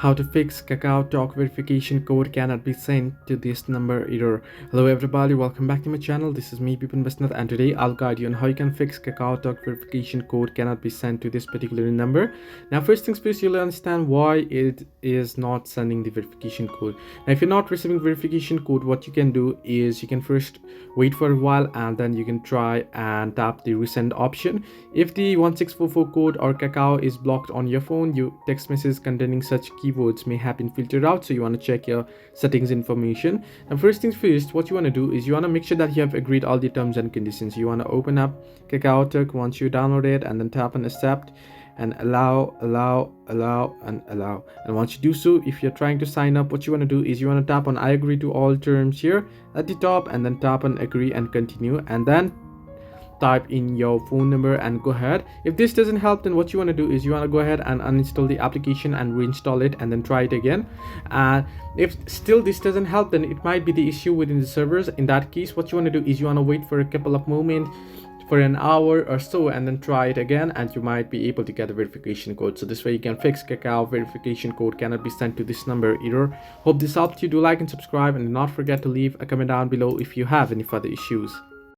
How to fix KakaoTalk verification code cannot be sent to this number error. Hello everybody, welcome back to my channel. This is me Bipin Basnath, and today I'll guide you on how you can fix KakaoTalk verification code cannot be sent to this particular number. Now first things first, you'll understand why it is not sending the verification code. Now if you're not receiving verification code, what you can do is you can first wait for a while and then you can try and tap the resend option. If the 1644 code or Kakao is blocked on your phone, your text messages containing such keywords may have been filtered out, so you want to check your settings information. And first things first, what you want to do is you want to make sure that you have agreed all the terms and conditions. You want to open up KakaoTalk once you download it and then tap on accept and allow. And once you do so, if you're trying to sign up, what you want to do is you want to tap on I agree to all terms here at the top and then tap on agree and continue, and then type in your phone number and go ahead. If this doesn't help, then what you want to do is you want to go ahead and uninstall the application and reinstall it and then try it again. And if still this doesn't help, then it might be the issue within the servers. In that case, what you want to do is you want to wait for a couple of moments, for an hour or so, and then try it again, and you might be able to get a verification code. So this way you can fix Kakao verification code cannot be sent to this number error. Hope this helped you. Do like and subscribe, and do not forget to leave a comment down below if you have any further issues.